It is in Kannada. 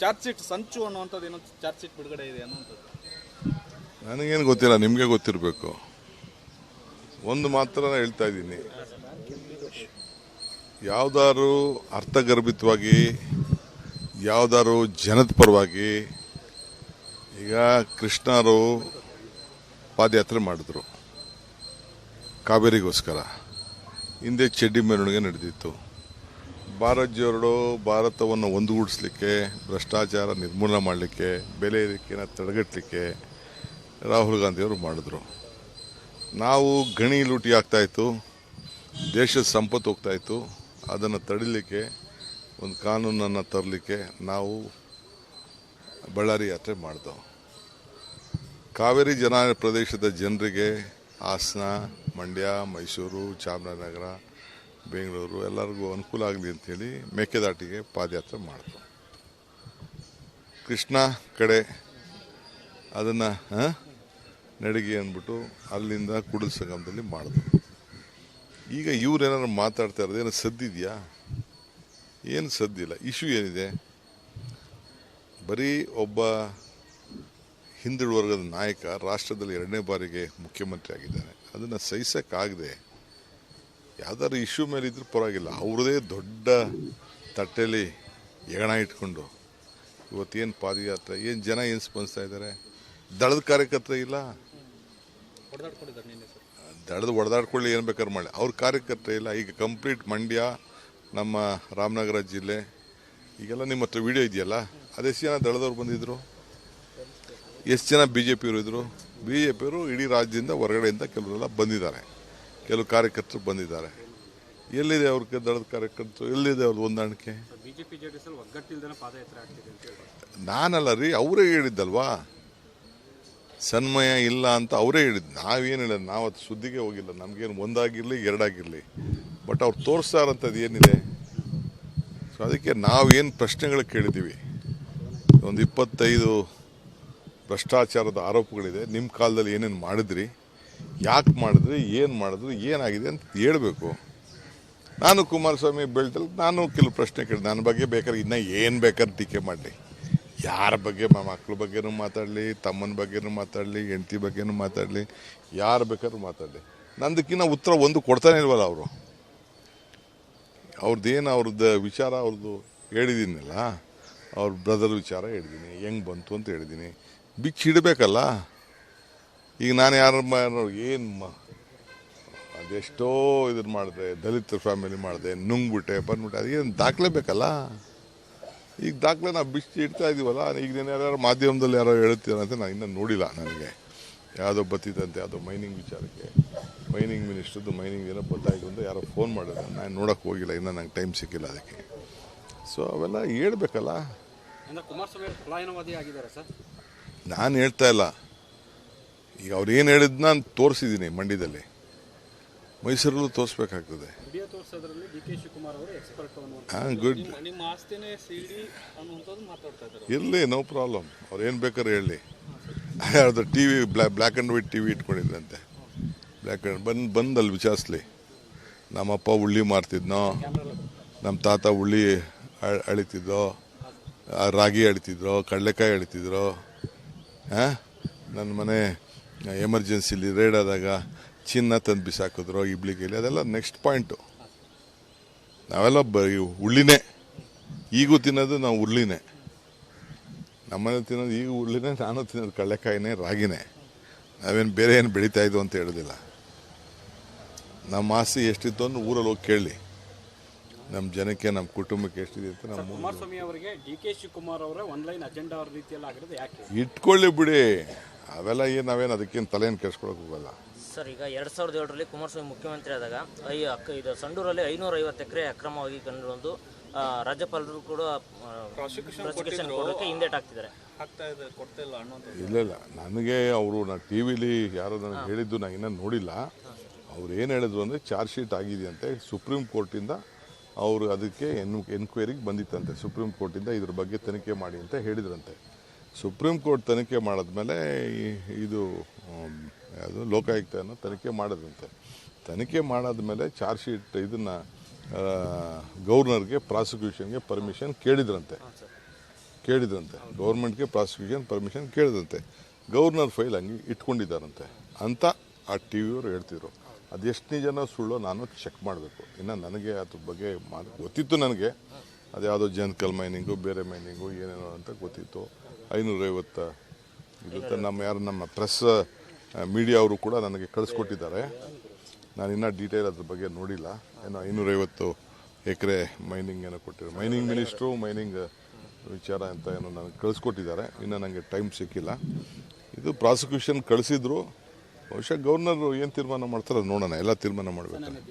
ಚಾರ್ಜ್ ಶೀಟ್ ಸಂಚು ಅನ್ನುವಂಥದ್ದು ಏನೋ ಚಾರ್ಜ್ ಶೀಟ್ ಬಿಡುಗಡೆ ಇದೆ ಅನ್ನುವಂಥದ್ದು ನನಗೇನು ಗೊತ್ತಿಲ್ಲ, ನಿಮಗೆ ಗೊತ್ತಿರಬೇಕು. ಒಂದು ಮಾತ್ರ ಹೇಳ್ತಾ ಇದ್ದೀನಿ, ಯಾವುದಾದ್ರು ಅರ್ಥಗರ್ಭಿತವಾಗಿ ಯಾವುದಾದ್ರು ಜನದ ಪರವಾಗಿ ಈಗ ಕೃಷ್ಣರು ಪಾದಯಾತ್ರೆ ಮಾಡಿದ್ರು ಕಾವೇರಿಗೋಸ್ಕರ. ಹಿಂದೆ ಚಡ್ಡಿ ಮೆರವಣಿಗೆ ನಡೆದಿತ್ತು. ಭಾರತಜೋಡೋ ಭಾರತವನ್ನು ಒಂದುಗೂಡಿಸ್ಲಿಕ್ಕೆ, ಭ್ರಷ್ಟಾಚಾರ ನಿರ್ಮೂಲನೆ ಮಾಡಲಿಕ್ಕೆ, ಬೆಲೆ ಏರಿಕೆಯನ್ನು ತಡೆಗಟ್ಟಲಿಕ್ಕೆ ರಾಹುಲ್ ಗಾಂಧಿಯವರು ಮಾಡಿದ್ರು. ನಾವು ಗಣಿ ಲೂಟಿ ಆಗ್ತಾಯಿತ್ತು, ದೇಶದ ಸಂಪತ್ತು ಹೋಗ್ತಾಯಿತ್ತು. ಅದನ್ನು ತಡಿಲಿಕ್ಕೆ ಒಂದು ಕಾನೂನನ್ನು ತರಲಿಕ್ಕೆ ನಾವು ಬಳ್ಳಾರಿ ಯಾತ್ರೆ ಮಾಡಿದೆವು. ಕಾವೇರಿ ಜನಾಂಗ ಪ್ರದೇಶದ ಜನರಿಗೆ ಹಾಸನ, ಮಂಡ್ಯ, ಮೈಸೂರು, ಚಾಮರಾಜನಗರ, ಬೆಂಗಳೂರು ಎಲ್ಲರಿಗೂ ಅನುಕೂಲ ಆಗಲಿ ಅಂಥೇಳಿ ಮೇಕೆದಾಟಿಗೆ ಪಾದಯಾತ್ರೆ ಮಾಡಿದ್ರು. ಕೃಷ್ಣ ಕಡೆ ಅದನ್ನು ನಡಿಗೆ ಅಂದ್ಬಿಟ್ಟು ಅಲ್ಲಿಂದ ಕುಡಿದ ಸಂಗಮದಲ್ಲಿ ಮಾಡಿದ್ರು. ಈಗ ಇವ್ರೇನಾದ್ರು ಮಾತಾಡ್ತಾ ಇರೋದು ಏನೋ ಸದ್ದಿದೆಯಾ? ಏನು ಸದ್ದಿಲ್ಲ. ಇಶ್ಯೂ ಏನಿದೆ? ಬರೀ ಒಬ್ಬ ಹಿಂದುಳಿದ ವರ್ಗದ ನಾಯಕ ರಾಷ್ಟ್ರದಲ್ಲಿ 2ನೇ ಬಾರಿಗೆ ಮುಖ್ಯಮಂತ್ರಿ ಆಗಿದ್ದಾನೆ. ಅದನ್ನು ಸಹಿಸೋಕ್ಕಾಗದೆ ಯಾವ್ದಾದ್ರು ಇಶ್ಯೂ ಮೇಲೆ ಇದ್ರೂ ಪರವಾಗಿಲ್ಲ, ಅವ್ರದೇ ದೊಡ್ಡ ತಟ್ಟೆಯಲ್ಲಿ ಹೆಗಣ ಇಟ್ಕೊಂಡು ಇವತ್ತೇನು ಪಾದಯಾತ್ರೆ, ಏನು ಜನ ಏನು ಸ್ಪಂದಿಸ್ತಾ ಇದ್ದಾರೆ? ದಳದ ಕಾರ್ಯಕರ್ತರ ಇಲ್ಲ, ದಳದ ಹೊಡೆದಾಡ್ಕೊಳ್ಳಿ, ಏನು ಬೇಕಾದ್ರೆ ಮಾಡಿ, ಅವ್ರ ಕಾರ್ಯಕರ್ತರ ಇಲ್ಲ. ಈಗ ಕಂಪ್ಲೀಟ್ ಮಂಡ್ಯ, ನಮ್ಮ ರಾಮನಗರ ಜಿಲ್ಲೆ, ಈಗೆಲ್ಲ ನಿಮ್ಮ ಹತ್ರ ವಿಡಿಯೋ ಇದೆಯಲ್ಲ, ಅದೆಷ್ಟು ಜನ ದಳದವ್ರು ಬಂದಿದ್ರು, ಎಷ್ಟು ಜನ BJP ಇದ್ರು? BJP ಇಡೀ ರಾಜ್ಯದಿಂದ ಹೊರಗಡೆಯಿಂದ ಕೆಲವರೆಲ್ಲ ಬಂದಿದ್ದಾರೆ, ಕೆಲವು ಕಾರ್ಯಕರ್ತರು ಬಂದಿದ್ದಾರೆ. ಎಲ್ಲಿದೆ ಅವ್ರಿಗೆ ದಳದ ಕಾರ್ಯಕರ್ತರು? ಎಲ್ಲಿದೆ ಅವ್ರ ಹೊಂದಾಣಿಕೆ? ನಾನಲ್ಲ ರೀ, ಅವರೇ ಹೇಳಿದ್ದಲ್ವಾ, ಸನ್ಮಯ ಇಲ್ಲ ಅಂತ ಅವರೇ ಹೇಳಿದ್ದು. ನಾವೇನು ಹೇಳಿದ? ನಾವು ಅದು ಸುದ್ದಿಗೆ ಹೋಗಿಲ್ಲ. ನಮಗೇನು ಒಂದಾಗಿರಲಿ ಎರಡಾಗಿರಲಿ, ಬಟ್ ಅವ್ರು ತೋರಿಸ್ತಾ ಇರೋಂಥದ್ದು ಏನಿದೆ? ಸೊ ಅದಕ್ಕೆ ನಾವೇನು ಪ್ರಶ್ನೆಗಳು ಕೇಳಿದ್ದೀವಿ, ಒಂದು 25 ಭ್ರಷ್ಟಾಚಾರದ ಆರೋಪಗಳಿದೆ. ನಿಮ್ಮ ಕಾಲದಲ್ಲಿ ಏನೇನು ಮಾಡಿದ್ರಿ, ಯಾಕೆ ಮಾಡಿದ್ರಿ, ಏನು ಮಾಡಿದ್ರಿ, ಏನಾಗಿದೆ ಅಂತ ಹೇಳಬೇಕು. ನಾನು ಕುಮಾರಸ್ವಾಮಿ ಬೆಲ್ಟಲ್ಲಿ ನಾನು ಕೆಲವು ಪ್ರಶ್ನೆ ಕೇಳಿದೆ. ನನ್ನ ಬಗ್ಗೆ ಬೇಕಾದ್ರೆ ಇನ್ನೂ ಏನು ಬೇಕಾದ್ರೆ ಟೀಕೆ ಮಾಡಲಿ, ಯಾರ ಬಗ್ಗೆ, ಮಕ್ಕಳ ಬಗ್ಗೆನೂ ಮಾತಾಡಲಿ, ತಮ್ಮನ ಬಗ್ಗೆನೂ ಮಾತಾಡಲಿ, ಹೆಂಡತಿ ಬಗ್ಗೆನೂ ಮಾತಾಡಲಿ, ಯಾರು ಬೇಕಾದ್ರೂ ಮಾತಾಡಲಿ, ನಂದಕ್ಕಿಂತ ಉತ್ತರ ಒಂದು ಕೊಡ್ತಾನೆ ಇಲ್ವಲ್ಲ ಅವರು. ಅವ್ರದ್ದು ವಿಚಾರ ಅವ್ರದ್ದು ಹೇಳಿದ್ದೀನಲ್ಲ, ಅವ್ರ ಬ್ರದರ್ ವಿಚಾರ ಹೇಳಿದ್ದೀನಿ, ಹೆಂಗೆ ಬಂತು ಅಂತ ಹೇಳಿದ್ದೀನಿ. ಬಿಚ್ಚಿಡಬೇಕಲ್ಲ. ಈಗ ನಾನು ಏನು ಅದೆಷ್ಟೋ ಇದನ್ನು ಮಾಡಿದೆ, ದಲಿತ ಫ್ಯಾಮಿಲಿ ಮಾಡಿದೆ, ನುಂಗ್ಬಿಟ್ಟೆ ಬಂದ್ಬಿಟ್ಟೆ, ಅದೇನು ದಾಖಲೆ ಬೇಕಲ್ಲ. ಈಗ ದಾಖಲೆ ನಾವು ಬಿಚ್ಚಿ ಇಡ್ತಾ ಇದ್ದೀವಲ್ಲ. ಈಗ ನೀನು ಯಾರು ಮಾಧ್ಯಮದಲ್ಲಿ ಯಾರೋ ಹೇಳ್ತೀರಂತೆ, ನಾನು ಇನ್ನೂ ನೋಡಿಲ್ಲ. ನನಗೆ ಯಾವುದೋ ಬತ್ತಿದಂತೆ, ಯಾವುದೋ ಮೈನಿಂಗ್ ವಿಚಾರಕ್ಕೆ, ಮೈನಿಂಗ್ ಮಿನಿಸ್ಟ್ರದ್ದು ಮೈನಿಂಗ್ ಏನೋ ಗೊತ್ತಾಯಿತು ಅಂತ ಯಾರೋ ಫೋನ್ ಮಾಡಿದ್ರು. ನಾನು ನೋಡೋಕ್ಕೆ ಹೋಗಿಲ್ಲ, ಇನ್ನೂ ನಂಗೆ ಟೈಮ್ ಸಿಕ್ಕಿಲ್ಲ ಅದಕ್ಕೆ. ಸೊ ಅವೆಲ್ಲ ಹೇಳ್ಬೇಕಲ್ಲ. ನಾನು ಹೇಳ್ತಾ ಇಲ್ಲ, ಈಗ ಅವ್ರು ಏನು ಹೇಳಿದ್ ನಾನು ತೋರಿಸಿದ್ದೀನಿ ಮಂಡ್ಯದಲ್ಲಿ, ಮೈಸೂರಲ್ಲೂ ತೋರಿಸ್ಬೇಕಾಗ್ತದೆ. ಗುಡ್, ಇರಲಿ, ನೋ ಪ್ರಾಬ್ಲಮ್. ಅವ್ರು ಏನು ಬೇಕಾದ್ರೆ ಹೇಳಿ. ಯಾವ್ದು TV black and white TV ಇಟ್ಕೊಂಡಿದ್ರಂತೆ, ಬ್ಲ್ಯಾಕ್ ಆ್ಯಂಡ್ ಬಂದಲ್ಲಿ ವಿಚಾರಿಸ್ಲಿ. ನಮ್ಮಪ್ಪ ಉಳ್ಳಿ ಮಾರ್ತಿದ್ನೋ, ನಮ್ಮ ತಾತ ಉಳ್ಳಿ ಅಳಿತಿದ್ದೋ, ರಾಗಿ ಅಳಿತಿದ್ರು, ಕಡಲೆಕಾಯಿ ಅಳಿತಿದ್ರು. ನನ್ನ ಮನೆ ಎಮರ್ಜೆನ್ಸಿಲಿ ರೇಡ್ ಆದಾಗ ಚಿನ್ನ ತಂದು ಬಿಸಾಕಿದ್ರು, ಇಬ್ಳಿಗೆಲಿ. ಅದೆಲ್ಲ ನೆಕ್ಸ್ಟ್ ಪಾಯಿಂಟು. ನಾವೆಲ್ಲ ಉಳ್ಳಿನೇ, ಈಗೂ ತಿನ್ನೋದು ನಾವು ಉಳ್ಳಿನೇ. ನಮ್ಮನೆ ತಿನ್ನೋದು ಈಗ ಉಳ್ಳಿನೇ, ನಾನು ತಿನ್ನೋದು ಕಡಲೆಕಾಯಿನೇ, ರಾಗಿನೇ. ನಾವೇನು ಬೇರೆ ಏನು ಬೆಳೀತಾ ಇದ್ವು ಅಂತ ಹೇಳೋದಿಲ್ಲ. ನಮ್ಮ ಆಸ್ತಿ ಎಷ್ಟಿತ್ತು ಅಂದ್ರೆ ಊರಲ್ಲಿ ಹೋಗಿ ಕೇಳಿ, ನಮ್ಮ ಜನಕ್ಕೆ, ನಮ್ಮ ಕುಟುಂಬಕ್ಕೆ ಎಷ್ಟಿದೆ ಅಂತ. ನಮ್ಮ ಕುಮಾರಸ್ವಾಮಿ ಅವರಿಗೆ DK ಶಿವಕುಮಾರ್ ಅವರ ಆನ್ಲೈನ್ ಅಜೆಂಡಾ ರೀತಿಯಲ್ಲಿ ಆಗಿರೋದು ಯಾಕೆ? ಇಟ್ಕೊಳ್ಳಿ ಬಿಡಿ, ಅವೆಲ್ಲ ಏನು, ನಾವೇನು ಅದಕ್ಕೇನು ತಲೆಯನ್ನು ಕೆಡಿಸ್ಕೊಳಕ್ಕೆ ಹೋಗಲ್ಲ. ಸರ್, ಈಗ 2007ರಲ್ಲಿ ಕುಮಾರಸ್ವಾಮಿ ಮುಖ್ಯಮಂತ್ರಿ ಆದಾಗ ಇದು ಸಂಡೂರಲ್ಲಿ 550 ಎಕರೆ ಅಕ್ರಮವಾಗಿ ಕಂಡುಬಂದು ರಾಜ್ಯಪಾಲರು ಕೂಡ ಪ್ರಾಸಿಕ್ಯೂಷನ್ ಕೊಡೋಕ್ಕೆ ಹಿಂದೇಟಾಗ್ತಿದ್ದಾರೆ. ಇಲ್ಲ, ನನಗೆ ಅವರು TV ಯಾರೋ ನನಗೆ ಹೇಳಿದ್ದು ನಾನು ಇನ್ನೂ ನೋಡಿಲ್ಲ. ಅವ್ರು ಏನು ಹೇಳಿದ್ರು ಅಂದರೆ ಚಾರ್ಜ್ ಶೀಟ್ ಆಗಿದೆಯಂತೆ, ಸುಪ್ರೀಂ ಕೋರ್ಟಿಂದ ಅವರು ಅದಕ್ಕೆ ಎನ್ಕ್ವೈರಿಗೆ ಬಂದಿತ್ತಂತೆ. ಸುಪ್ರೀಂ ಕೋರ್ಟಿಂದ ಇದ್ರ ಬಗ್ಗೆ ತನಿಖೆ ಮಾಡಿ ಅಂತ ಹೇಳಿದ್ರಂತೆ. ಸುಪ್ರೀಂ ಕೋರ್ಟ್ ತನಿಖೆ ಮಾಡಿದ್ಮೇಲೆ ಇದು ಯಾವುದು ಲೋಕಾಯುಕ್ತನ ತನಿಖೆ ಮಾಡಿದ್ರಂತೆ. ತನಿಖೆ ಮಾಡಾದ್ಮೇಲೆ ಚಾರ್ಜ್ ಶೀಟ್ ಇದನ್ನು ಗವರ್ನರ್ಗೆ ಪ್ರಾಸಿಕ್ಯೂಷನ್ಗೆ ಪರ್ಮಿಷನ್ ಕೇಳಿದ್ರಂತೆ. ಕೇಳಿದ್ರಂತೆ, ಗೌರ್ಮೆಂಟ್ಗೆ ಪ್ರಾಸಿಕ್ಯೂಷನ್ ಪರ್ಮಿಷನ್ ಕೇಳಿದಂತೆ, ಗವರ್ನರ್ ಫೈಲ್ ಹಂಗೆ ಇಟ್ಕೊಂಡಿದ್ದಾರಂತೆ ಅಂತ ಆ ಟಿ ವಿಯವರು ಹೇಳ್ತಿದ್ರು. ಅದೆಷ್ಟು ನಿಜನೋ ಸುಳ್ಳೋ ನಾನು ಚೆಕ್ ಮಾಡಬೇಕು. ಇನ್ನು ನನಗೆ ಅದ್ರ ಬಗ್ಗೆ ಗೊತ್ತಿತ್ತು, ನನಗೆ ಅದ್ಯಾವುದೋ ಜನ್ಕಲ್ ಮೈನಿಂಗು ಬೇರೆ ಮೈನಿಂಗು ಏನೇನೋ ಅಂತ ಗೊತ್ತಿತ್ತು. 550 ಇರುತ್ತೆ. ನಮ್ಮ ಪ್ರೆಸ್ ಮೀಡಿಯಾ ಅವರು ಕೂಡ ನನಗೆ ಕಳಿಸ್ಕೊಟ್ಟಿದ್ದಾರೆ. ನಾನು ಇನ್ನೂ ಡೀಟೇಲ್ ಅದ್ರ ಬಗ್ಗೆ ನೋಡಿಲ್ಲ. ಏನೋ 550 ಎಕರೆ ಮೈನಿಂಗ್ ಏನೋ ಕೊಟ್ಟಿದ್ದಾರೆ, ಮೈನಿಂಗ್ ಮಿನಿಸ್ಟ್ರು ಮೈನಿಂಗ್ ವಿಚಾರ ಅಂತ ಏನೋ ನನಗೆ ಕಳಿಸ್ಕೊಟ್ಟಿದ್ದಾರೆ. ಇನ್ನು ನನಗೆ ಟೈಮ್ ಸಿಕ್ಕಿಲ್ಲ. ಇದು ಪ್ರಾಸಿಕ್ಯೂಷನ್ ಕಳಿಸಿದ್ರು. ಬಹುಶಃ ಗವರ್ನರ್ ಏನು ತೀರ್ಮಾನ ಮಾಡ್ತಾರೆ ನೋಡೋಣ. ಎಲ್ಲ ತೀರ್ಮಾನ ಮಾಡಬೇಕು.